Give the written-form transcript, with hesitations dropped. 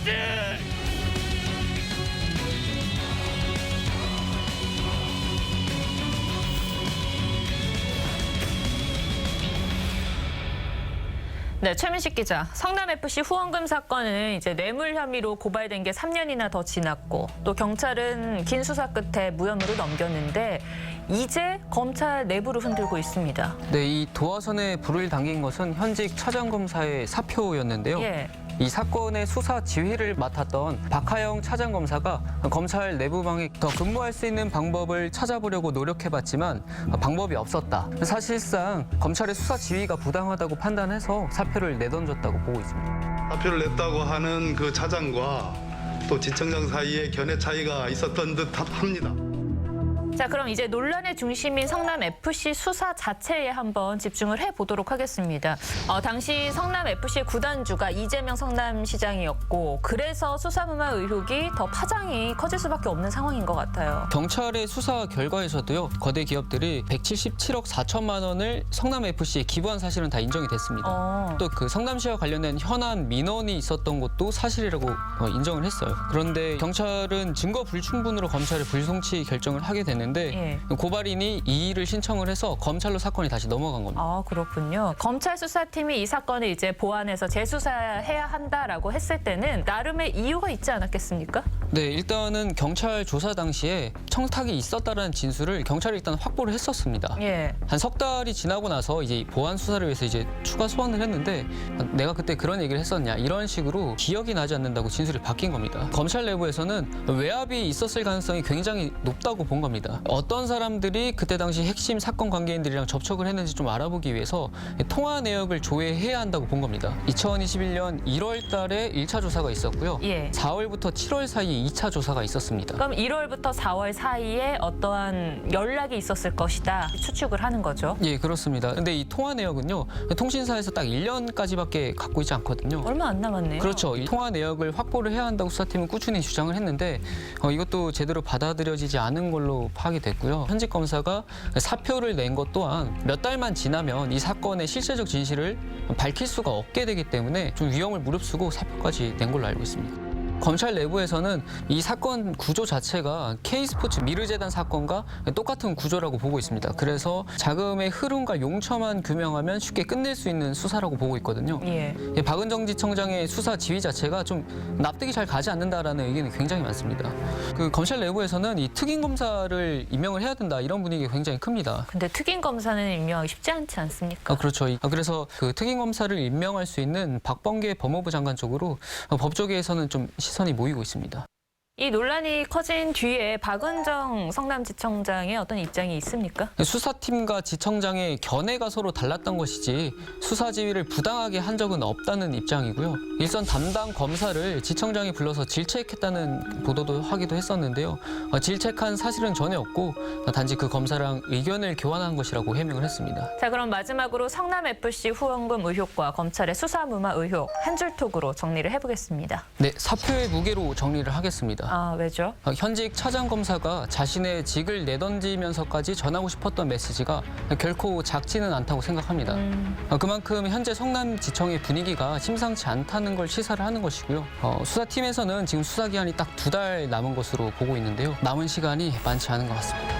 파이팅! 네, 최민식 기자. 성남FC 후원금 사건은 이제 뇌물 혐의로 고발된 게 3년이나 더 지났고 또 경찰은 긴 수사 끝에 무혐의로 넘겼는데 이제 검찰 내부를 흔들고 있습니다. 네, 이 도화선에 불을 당긴 것은 현직 차장검사의 사표였는데요. 예. 이 사건의 수사 지휘를 맡았던 박하영 차장검사가 검찰 내부방에 더 근무할 수 있는 방법을 찾아보려고 노력해봤지만 방법이 없었다. 사실상 검찰의 수사 지휘가 부당하다고 판단해서 사표를 내던졌다고 보고 있습니다. 사표를 냈다고 하는 그 차장과 또 지청장 사이에 견해 차이가 있었던 듯합니다. 자, 그럼 이제 논란의 중심인 성남FC 수사 자체에 한번 집중을 해보도록 하겠습니다. 당시 성남FC의 구단주가 이재명 성남시장이었고 그래서 수사무마 의혹이 더 파장이 커질 수밖에 없는 상황인 것 같아요. 경찰의 수사 결과에서도요. 거대 기업들이 177억 4천만 원을 성남FC에 기부한 사실은 다 인정이 됐습니다. 또 그 성남시와 관련된 현안 민원이 있었던 것도 사실이라고 인정을 했어요. 그런데 경찰은 증거 불충분으로 검찰에 불송치 결정을 하게 됐는데 예. 고발인이 이의를 신청을 해서 검찰로 사건이 다시 넘어간 겁니다. 아, 그렇군요. 검찰 수사팀이 이 사건을 이제 보완해서 재수사해야 한다라고 했을 때는 나름의 이유가 있지 않았겠습니까? 네, 일단은 경찰 조사 당시에 청탁이 있었다라는 진술을 경찰이 일단 확보를 했었습니다. 예. 한 석 달이 지나고 나서 이제 보완 수사를 위해서 이제 추가 소환을 했는데 내가 그때 그런 얘기를 했었냐 이런 식으로 기억이 나지 않는다고 진술이 바뀐 겁니다. 검찰 내부에서는 외압이 있었을 가능성이 굉장히 높다고 본 겁니다. 어떤 사람들이 그때 당시 핵심 사건 관계인들이랑 접촉을 했는지 좀 알아보기 위해서 통화 내역을 조회해야 한다고 본 겁니다. 2021년 1월 달에 1차 조사가 있었고요. 예. 4월부터 7월 사이에 2차 조사가 있었습니다. 그럼 1월부터 4월 사이에 어떠한 연락이 있었을 것이다 추측을 하는 거죠. 예, 그렇습니다. 근데 이 통화 내역은요. 통신사에서 딱 1년까지밖에 갖고 있지 않거든요. 얼마 안 남았네요. 그렇죠. 이 통화 내역을 확보를 해야 한다고 수사팀은 꾸준히 주장을 했는데 이것도 제대로 받아들여지지 않은 걸로 파악이 됐고요. 현직 검사가 사표를 낸 것 또한 몇 달만 지나면 이 사건의 실체적 진실을 밝힐 수가 없게 되기 때문에 좀 위험을 무릅쓰고 사표까지 낸 걸로 알고 있습니다. 검찰 내부에서는 이 사건 구조 자체가 K스포츠 미르재단 사건과 똑같은 구조라고 보고 있습니다. 그래서 자금의 흐름과 용처만 규명하면 쉽게 끝낼 수 있는 수사라고 보고 있거든요. 예. 박은정 지청장의 수사 지휘 자체가 좀 납득이 잘 가지 않는다라는 의견이 굉장히 많습니다. 그 검찰 내부에서는 이 특임 검사를 임명을 해야 된다 이런 분위기가 굉장히 큽니다. 근데 특임 검사는 임명하기 쉽지 않지 않습니까? 그렇죠. 그래서 그 특임 검사를 임명할 수 있는 박범계 법무부 장관 쪽으로 법조계에서는 좀 시선이 모이고 있습니다. 이 논란이 커진 뒤에 박은정 성남지청장의 어떤 입장이 있습니까? 수사팀과 지청장의 견해가 서로 달랐던 것이지 수사 지휘를 부당하게 한 적은 없다는 입장이고요. 일선 담당 검사를 지청장이 불러서 질책했다는 보도도 하기도 했었는데요. 질책한 사실은 전혀 없고 단지 그 검사랑 의견을 교환한 것이라고 해명을 했습니다. 자, 그럼 마지막으로 성남FC 후원금 의혹과 검찰의 수사무마 의혹 한 줄톡으로 정리를 해보겠습니다. 네, 사표의 무게로 정리를 하겠습니다. 아, 왜죠? 현직 차장검사가 자신의 직을 내던지면서까지 전하고 싶었던 메시지가 결코 작지는 않다고 생각합니다. 그만큼 현재 성남지청의 분위기가 심상치 않다는 걸 시사를 하는 것이고요. 수사팀에서는 지금 수사기한이 딱 2달 남은 것으로 보고 있는데요. 남은 시간이 많지 않은 것 같습니다.